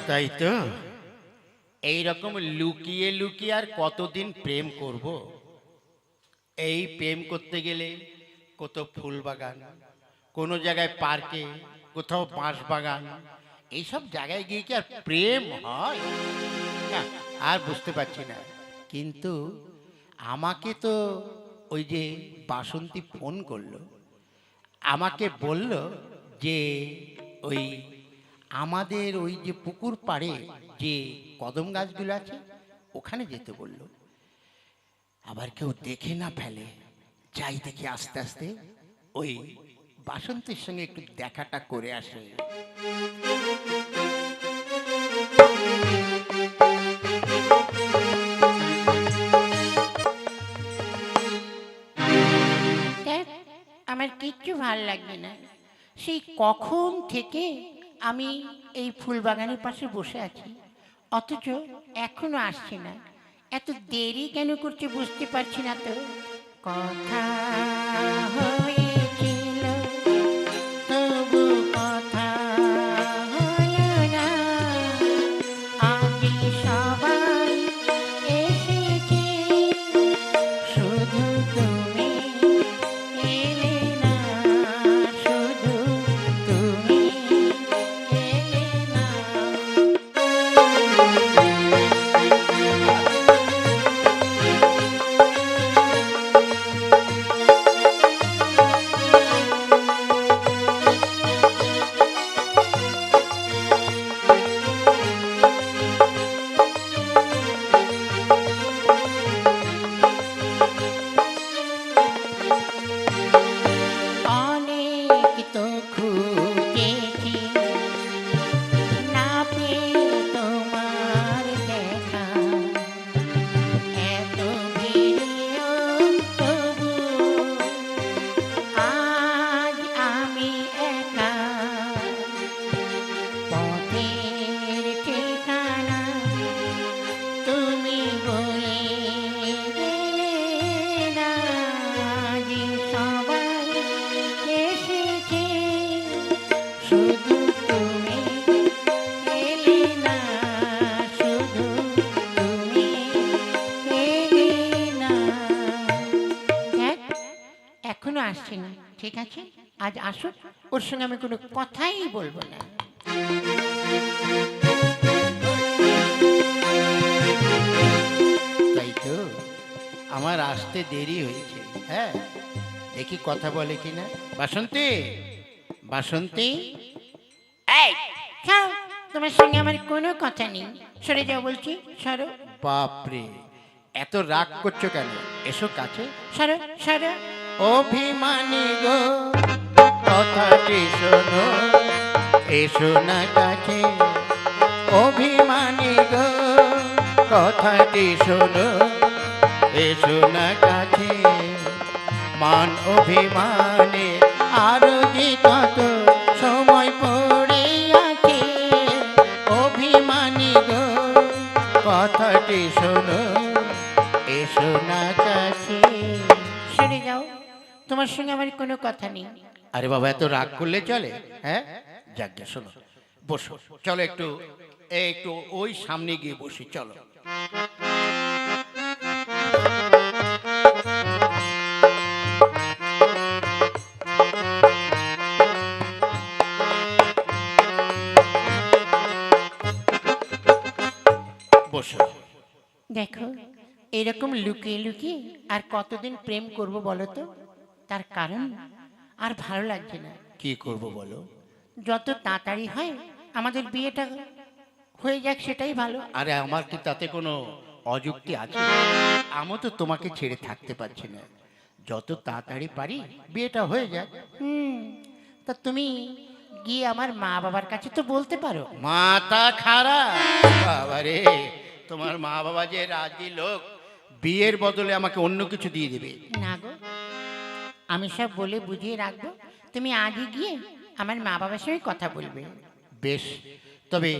তাই তো, এইরকম লুকিয়ে লুকিয়ে আর কতদিন প্রেম করব। এই প্রেম করতে গেলে কোথাও ফুল বাগান, কোনো জায়গায় পার্কে, কোথাও বাঁশ বাগান, এইসব জায়গায় গিয়ে কি আর প্রেম হয়? না, আর বুঝতে পারছি না। কিন্তু আমাকে তো ওই যে বাসন্তী ফোন করলো, আমাকে বলল যে ওই আমাদের ওই যে পুকুর পাড়ে যে কদম গাছগুলো আছে ওখানে যেতে বলল। আবার কেউ দেখে না ফেলে, যাই দেখি আস্তে আস্তে ওই বাসন্তীর সঙ্গে একটু দেখাটা করে আসে। দেখ, আমার কিচ্ছু ভাল লাগবে না। সেই কখন থেকে আমি এই ফুল বাগানের পাশে বসে আছি, অথচ এখনো আসছে না। এত দেরি কেন করছে বুঝতে পারছি না তো। কথা হয়েছিল, তবু কথা হলো না। আগে সবাই এসেছে, শুধু তুমি এলে না, শুধু তুমি এলে না। অনেক তো খুঁজেছি, না পেয়ে তোমার দেখা। এত ভিড়েও তবু আজ আমি একা। পথের ঠিকানা তুমি বলে গেলে না। যে সবাই এসেছে, শুধু তুমি এলে না, শুধু তুমি এলে না। দেখ, এখনো আসছে না। ঠিক আছে, আজ আসুক, ওর সঙ্গে আমি কোনো কথাই বলবো না। তাই তো, আমার আসতে দেরি হয়েছে। হ্যাঁ, দেখি কথা বলে কিনা। বাসন্তী, বাসন্তী। এই, ছাড়ো, তোমার সঙ্গে আমার কোনো কথা নেই। সরে যাও বলছি, সরো। বাপরে, এত রাগ করছো কেন? এসো কাছে। সরো সরো। অভিমানী গো, কথাটি শোনো, এসো না কাছে। অভিমানী গো, কথাটি শোনো, এসো না কাছে। মান অভিমানে আরো যে কত সময় পড়ে আছে। অভিমানী গো, কথাটি শোনো, এসো না কাছে। সরে যাও, তোমার সঙ্গে আমার কোনো কথা নেই। আরে বাবা, এত রাগ করলে চলে? হ্যাঁ, যাজ্ঞা শোনো, বসো, চলো একটু একটু ওই সামনে গিয়ে বসি, চলো। বসো। দেখো, এরকম লুকিয়ে লুকিয়ে আর কতদিন প্রেম করব বলো তো? তার কারণ আর ভালো লাগছে না। কি করব বলো? যত তাড়াতাড়ি হয় আমাদের বিয়েটা হয়ে যাক, সেটাই ভালো। আরে আমার কি তাতে কোনো অযুক্তি আছে? আমি তো তোমাকে ছেড়ে থাকতে পারছি না। যত তাড়াতাড়ি পারি বিয়েটা হয়ে যাক। হুম, তা তুমি গিয়ে আমার মা বাবার কাছে তো বলতে পারো। মাথা খারাপ বাবারে, তোমার মা বাবা যে রাজি লোক, বিয়ের বদলে আমাকে অন্য কিছু দিয়ে দেবে। না গো, আমি সব বলে বুঝিয়ে রাখবো। তুমি আজই গিয়ে আমার মা বাবার সঙ্গে কথা বলবে। বেশ, তবে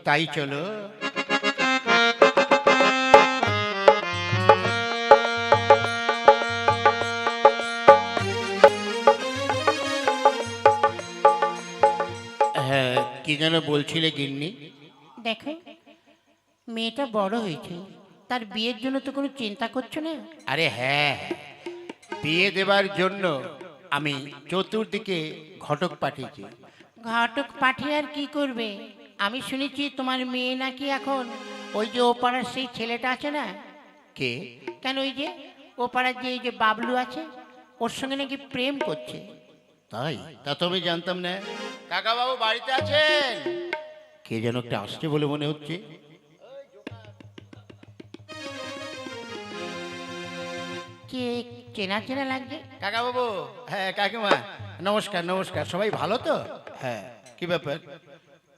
তাই চলো। হ্যাঁ, কি যেন বলছিলে গিন্নি? দেখো, মেয়েটা বড় হয়েছে, তার বিয়ের জন্য তো কোনো চিন্তা করছো না? আরে হ্যাঁ, বিয়ে দেবার জন্য আমি চতুর্দিকে ঘটক পাঠিয়েছি। ঘটক পাঠিয়ে আর কি করবে? আমি শুনেছি তোমার মেয়ে নাকি এখন ওই যে ও পাড়ার সেই ছেলেটা আছে না, কে? কেন ওই যে ও পাড়ার যে এই যে বাবলু আছে, ওর সঙ্গে নাকি প্রেম করছে। তাই? তা তো আমি জানতাম না। কাকা বাবু বাড়িতে আছেন? কে যেন একটা আসছে বলে মনে হচ্ছে। কে চেনা চেনা লাগছে। কাকা বাবু, হ্যাঁ কাকিমা, নমস্কার নমস্কার। সবাই ভালো তো? হ্যাঁ, কি ব্যাপার,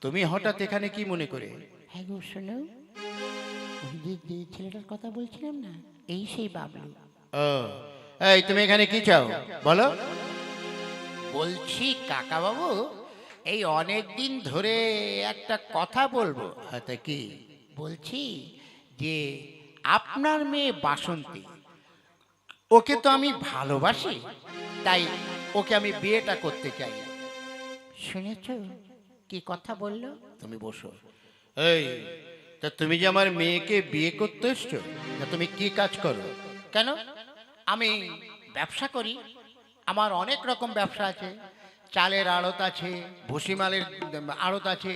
তুমি হঠাৎ এখানে কি মনে করে? হ্যাঁ গো, শোনো, ওই যে ছেলেটার কথা বলছিলাম না, এই সেই বাবলু। ও, এই তুমি এখানে কি চাও বলো? বলছি কাকা বাবু, এই অনেক দিন ধরে একটা কথা বলবো। হাতে কি? বলছি যে আপনার মেয়ে বাসন্তী, ওকে তো আমি ভালোবাসি, তাই ওকে আমি বিয়েটা করতে চাই। শুনেছ কি কথা বললো? তুমি বসো। এই, তা তুমি যে আমার মেয়েকে বিয়ে করতে এসছো, তা তুমি কি কাজ করো? কেন? আমি ব্যবসা করি। আমার অনেক রকম ব্যবসা আছে। চালের আড়ত আছে, ভুসিমালের আড়ত আছে,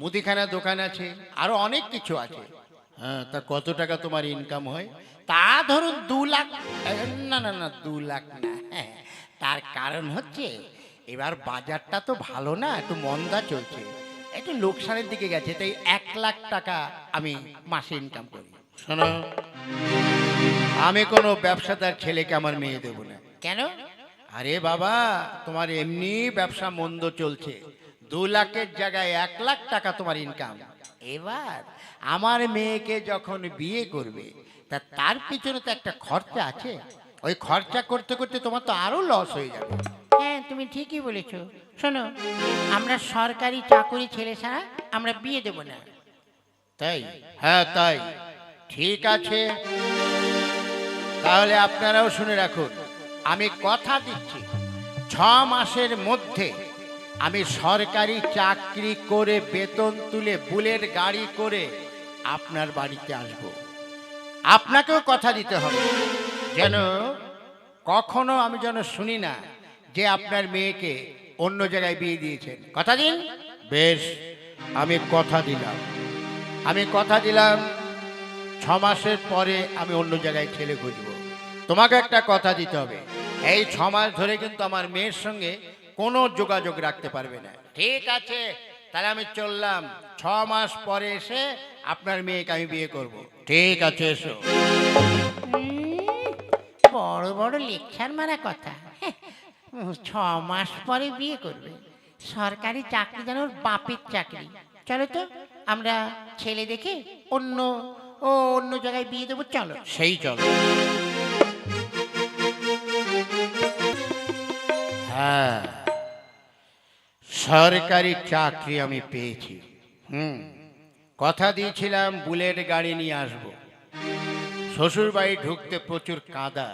মুদিখানা দোকান আছে, আরো অনেক কিছু আছে। হ্যাঁ, তা কত টাকা তোমার ইনকাম হয়? তা ধরুন 2 লাখ। না না না, 2 লাখ না। হ্যাঁ, তার কারণ হচ্ছে এবার বাজারটা তো ভালো না, একটু মন্দা চলছে, একটু লোকসানের দিকে গেছে, তাই 1 লাখ টাকা আমি মাসে ইনকাম করি। শোনো, আমি কোনো ব্যবসাদার ছেলেকে আমার মেয়ে দেব না। কেন? আরে বাবা, তোমার এমনি ব্যবসা মন্দ চলছে, 2 লাখের জায়গায় 1 লাখ টাকা তোমার ইনকাম। এবার আমার মেয়েকে যখন বিয়ে করবে, তা তার পিছনে তো একটা খরচা আছে, ওই খরচা করতে করতে তোমার তো আরো লস হয়ে যাবে। হ্যাঁ, তুমি ঠিকই বলেছো। শোনো, আমরা সরকারি চাকরি ছেলে ছাড়া আমরা বিয়ে দেব না। তাই? হ্যাঁ তাই। ঠিক আছে, তাহলে আপনারাও শুনে রাখুন, আমি কথা দিচ্ছি 6 মাসের মধ্যে আমি সরকারি চাকরি করে বেতন তুলে বুলেট গাড়ি করে আপনার বাড়িতে আসব। আপনাকেও কথা দিতে হবে, যেন কখনো আমি যেন শুনি না যে আপনার মেয়েকে অন্য জায়গায় বিয়ে দিয়েছেন। কথা দিন। বেশ, আমি কথা দিলাম। আমি কথা দিলাম 6 মাসের পরে আমি অন্য জায়গায় ছেলে খুঁজবো। তোমাকে একটা কথা দিতে হবে, এই 6 মাস ধরে কিন্তু আমার মেয়ের সঙ্গে কোনো যোগাযোগ রাখতে পারবে না। ঠিক আছে, তাহলে আমি চললাম। 6 মাস পরে এসে আপনার মেয়েকে আমি বিয়ে করব। ঠিক আছে, এসো। বড় বড় লেকচার মারা কথা। 6 মাস পরে বিয়ে করবে? সরকারি চাকরি যেন ওর বাপের চাকরি। চলো তো, আমরা ছেলে দেখে অন্য জায়গায় বিয়ে দেবো। চলো। সেই চলো। হ্যাঁ, সরকারি চাকরি আমি পেয়েছি। কথা দিয়েছিলাম বুলেট গাড়ি নিয়ে আসবো। শ্বশুর বাড়ি ঢুকতে প্রচুর কাদা,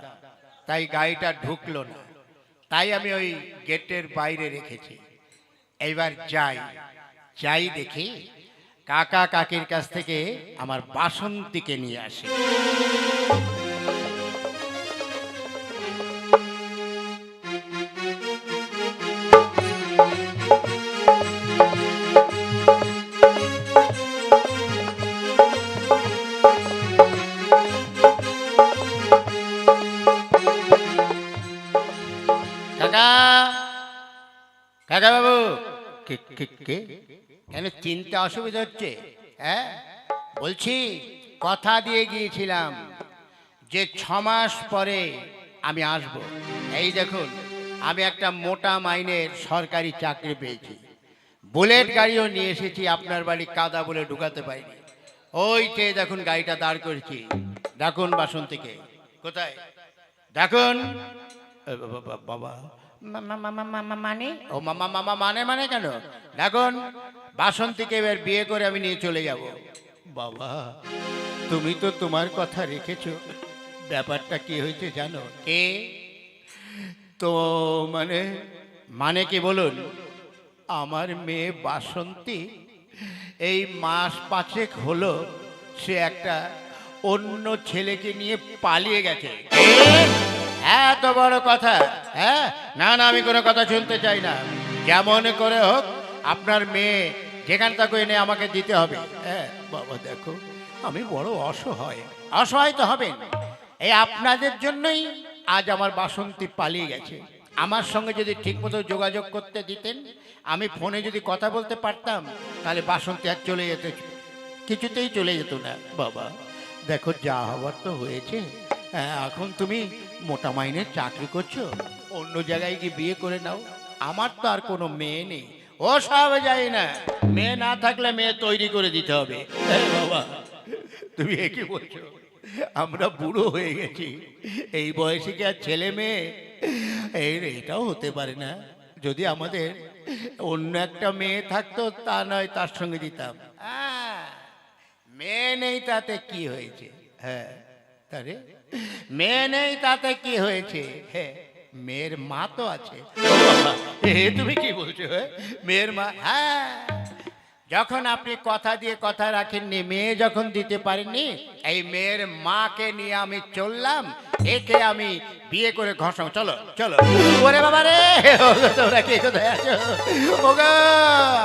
তাই গাড়িটা ঢুকলো না, তাই আমি ওই গেটের বাইরে রেখেছি। এইবার যাই দেখি কাকা কাকির কাছ থেকে আমার বাসন্তীকে নিয়ে আসি। কাকা, কাকা বাবু। কে কে কে? কেন চিনতে অসুবিধা হচ্ছে? হ্যাঁ, বলছি কথা দিয়ে গিয়েছিলাম যে 6 মাস পরে আমি আসব। এই দেখুন, আমি একটা মোটা মাইনের সরকারি চাকরি পেয়েছি, বুলেট গাড়িও নিয়ে এসেছি। আপনার বাড়ি কাদা বলে ঢুকাতে পারিনি। ওইতে দেখুন গাড়িটা দাঁড় করেছি। দেখুন বাসন্তীকে। কোথায়? দেখুন। বাবা, মানে? ও মামা মামা মানে কেন? দেখুন, বাসন্তীকে এবার বিয়ে করে আমি নিয়ে চলে যাব। বাবা, তুমি তো তোমার কথা রেখেছো। ব্যাপারটা কি হয়েছে জানো? কে তো? মানে কি বলুন? আমার মেয়ে বাসন্তী এই মাস পাঁচেক হলো সে একটা অন্য ছেলেকে নিয়ে পালিয়ে গেছে। এত বড় কথা? হ্যাঁ, না না, আমি কোনো কথা শুনতে চাই না। যেমন করে হোক আপনার মেয়ে যেখান থেকে এনে আমাকে দিতে হবে। হ্যাঁ বাবা, দেখো আমি বড় অসহায়। অসহায় তো হবেন, এই আপনাদের জন্যই আজ আমার বাসন্তী পালিয়ে গেছে। আমার সঙ্গে যদি ঠিকমতো যোগাযোগ করতে দিতেন, আমি ফোনে যদি কথা বলতে পারতাম, তাহলে বাসন্তী আর চলে যেত, কিছুতেই চলে যেত না। বাবা দেখো, যা হবার তো হয়েছে। এখন তুমি মোটা মাইনের চাকরি করছো, অন্য জায়গায় গিয়ে বিয়ে করে নাও। আমার তো আর কোনো মেয়ে নেই। ও সব যাই না, মেয়ে না থাকলে মেয়ে তৈরি করে দিতে হবে। বাবা তুমি কি বলছো? আমরা বুড়ো হয়ে গেছি, এই বয়সে কি আর ছেলে মেয়ে? এটাও হতে পারে না। যদি আমাদের অন্য একটা মেয়ে থাকতো, তা নয় তার সঙ্গে দিতাম। মেয়ে নেই তাতে কি হয়েছে? হ্যাঁ, তারে মেয়ে নেই তাতে কি হয়েছে? হ্যাঁ, মেয়ের মা তো আছে। তুমি কি বলছো? মেয়ের মা? হ্যাঁ, যখন আপনি কথা দিয়ে কথা রাখেননি, মেয়ে যখন দিতে পারেননি, এই মেয়ের মাকে নিয়ে আমি চললাম। একে আমি বিয়ে করে ঘষাও। চলো চলো। ওরে বাবা রে, তোমরা কে কোথায় আছো? ও গো,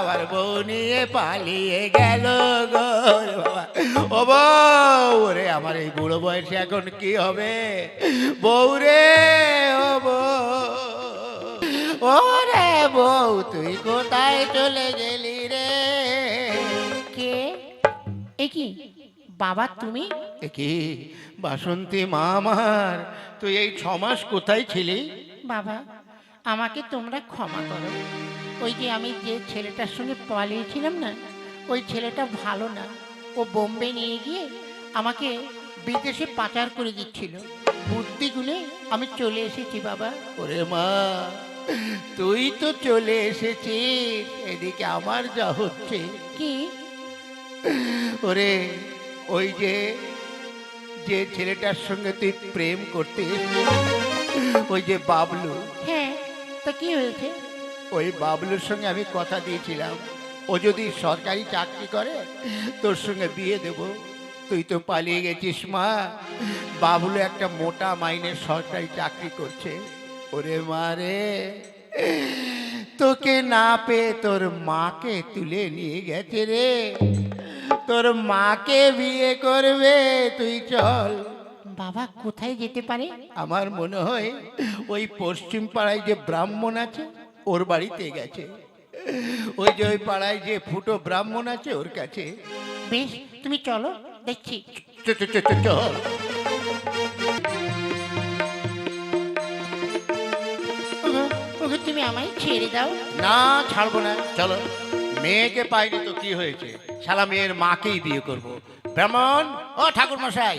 আমার বউ নিয়ে পালিয়ে গেল গো বাবা। ও বউ রে, আমার এই বুড়ো বয়সে এখন কি হবে? বউ রে, ও বউ, ওরে বউ, তুই কোথায় চলে গেলি রে? কে? এ কি বাবা তুমি? এ কি বাসন্তী মা আমার, তুই এই 6 মাস কোথায় ছিলি? বাবা, আমাকে তোমরা ক্ষমা করো। ওই যে আমি যে ছেলেটার সঙ্গে পালিয়েছিলাম না, ওই ছেলেটা ভালো না। ও বোম্বে নিয়ে গিয়ে আমাকে বিদেশে পাচার করে দিচ্ছিল। বুদ্ধি গুলে আমি চলে এসেছি বাবা। ওরে মা, তুই তো চলে এসেছিস, এদিকে আমার যা হচ্ছে। কি? ওরে, ওই যে যে ছেলেটার সঙ্গে তুই প্রেম করতিস, ওই যে বাবলু। হ্যাঁ, তা কি হয়েছে? ওই বাবলুর সঙ্গে আমি কথা দিয়েছিলাম, ও যদি সরকারি চাকরি করে তোর সঙ্গে বিয়ে দেব। তুই তো পালিয়ে গেছিস মা। বাবলু একটা মোটা মাইনের সরকারি চাকরি করছে। ওরে মা রে, তোকে না পেয়ে তোর মাকে তুলে নিয়ে গেছে রে। তোর মাকে বিয়ে করবে, তুই চল। বাবা কোথায় যেতে পারে? আমার মনে হয় ওই পশ্চিম পাড়ায় যে ব্রাহ্মণ আছে, ওর বাড়িতে গেছে। ওই যে ওই পাড়ায় যে ফুটো ব্রাহ্মণ আছে, ওর কাছে। বেশ, তুমি চলো, দেখছি। চল। ওগো, ওগো, তুমি আমায় ছেড়ে দাও। না, ছাড়বো না। চলো। মেয়েকে পাইনি তো কি হয়েছে, শালা মেয়ের মাকেই বিয়ে করব। ব্রাহ্মণ, ও ঠাকুর মশাই।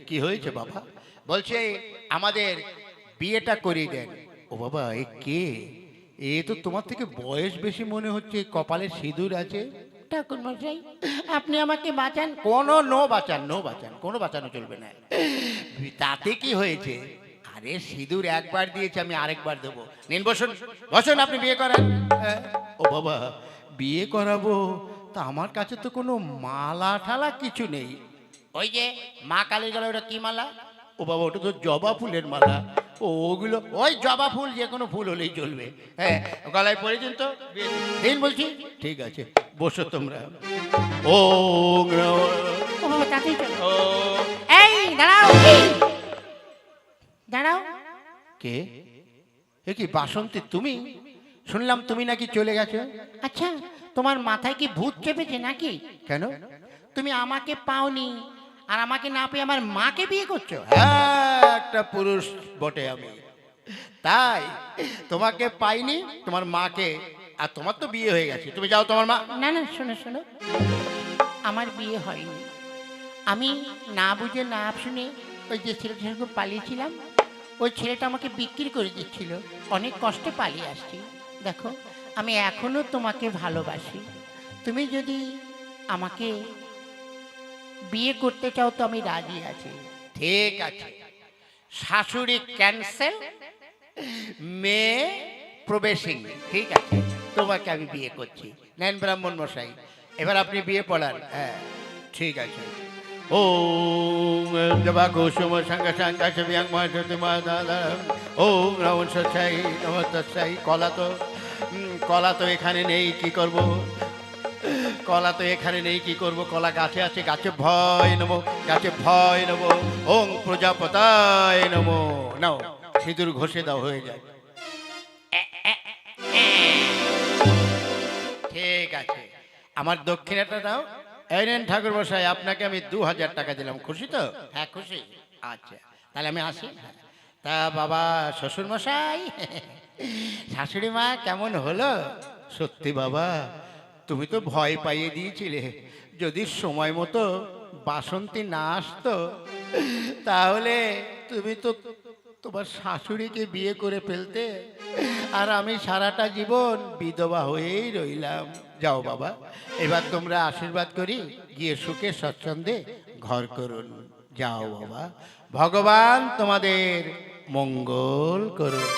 কি হয়েছে বাবা? বলছে আমাদের বিয়েটা করিয়ে দেন। ও বাবা, এ কে? এ তো তোমার থেকে বয়স বেশি মনে হচ্ছে, কপালে সিঁদুর আছে। ঠাকুর মশাই, আপনি আমাকে বাঁচান। কোনো নো বাঁচান, নো বাঁচান, কোনো বাঁচানো চলবে না। তাতে কি হয়েছে? আরে সিঁদুর একবার দিয়েছে, আমি আরেকবার দেবো। নিন, বসুন বসুন, আপনি বিয়ে করেন। ও বাবা, বিয়ে করাবো তা আমার কাছে তো কোনো মালা ঠালা কিছু নেই। ওই যে মা কালী গেল, ওটা কি মালা? ও বাবা, ওটা তো জবা ফুলের মালা। ওগুলো ওই জবা ফুল, যে কোনো ফুল হলেই চলবে। হ্যাঁ, গলায় পরে দিন তো, দিন বলছি। ঠিক আছে, বসো তোমরা। ও ও বাবা, তাতেই চলো। ও এই দাঁড়াও, দাঁড়াও। কে? এ কি বাসন্তী তুমি? শুনলাম তুমি নাকি চলে গেছো। আচ্ছা, তোমার মাথায় কি ভূত চেপেছে নাকি? কেন? তুমি আমাকে পাওনি, আর আমাকে না পেয়ে আমার মাকে বিয়ে করছো? হ্যাঁ, একটা পুরুষ বটে আমি, তাই তোমাকে পাইনি, তোমার মাকে। আর তোমার তো বিয়ে হয়ে গেছে, তুমি যাও তোমার মা। না না, শোনো শোনো, আমার বিয়ে হয়নি। আমি না বুঝে না শুনে ওই যে ছেলেটার সঙ্গে পালিয়েছিলাম, ওই ছেলেটা আমাকে বিক্রি করে দিচ্ছিল। অনেক কষ্টে পালিয়ে আসছি। দেখো, আমি এখনো তোমাকে ভালোবাসি। তুমি যদি আমাকে বিয়ে করতে চাও তো আমি রাজি আছি। ঠিক আছে, শাশুড়ি ক্যান্সেল, মেয়ে প্রবেশিং। ঠিক আছে, তোমাকে আমি বিয়ে করছি। নেন ব্রাহ্মণ মশাই, এবার আপনি বিয়ে পড়ান। হ্যাঁ ঠিক আছে। ওম জবা কুসুম সঙ্গে সঙ্গে সবিয়াং মা দাদা। ওম রাবণ সচ্ছাই নমস্তাই। কলা তো এখানে নেই, কি করব? কলা তো এখানে নেই, কি করব? কলা গাছে আছে, গাছে ভয় নেবো, গাছে ভয় নেবো। ওং প্রজাপতায় নমো। নাও সিঁদুর ঘষে দাও, হয়ে যায়। ঠিক আছে, আমার দক্ষিণাটা দাও। এই নেন ঠাকুর মশাই, আপনাকে আমি 2000 টাকা দিলাম। খুশি তো? হ্যাঁ খুশি। আচ্ছা তাহলে আমি আসি। তা বাবা শ্বশুর মশাই, শাশুড়ি মা কেমন হলো? সত্যি বাবা, তুমি তো ভয় পাইয়ে দিয়েছিলে। যদি সময় মতো বাসন্তী না আসতো, তাহলে তুমি তো তোমার শাশুড়িকে বিয়ে করে ফেলতে, আর আমি সারাটা জীবন বিধবা হয়েই রইলাম। যাও বাবা, এবার তোমরা আশীর্বাদ করি, গিয়ে সুখে স্বচ্ছন্দে ঘর করুন। যাও বাবা, ভগবান তোমাদের মঙ্গল করুন।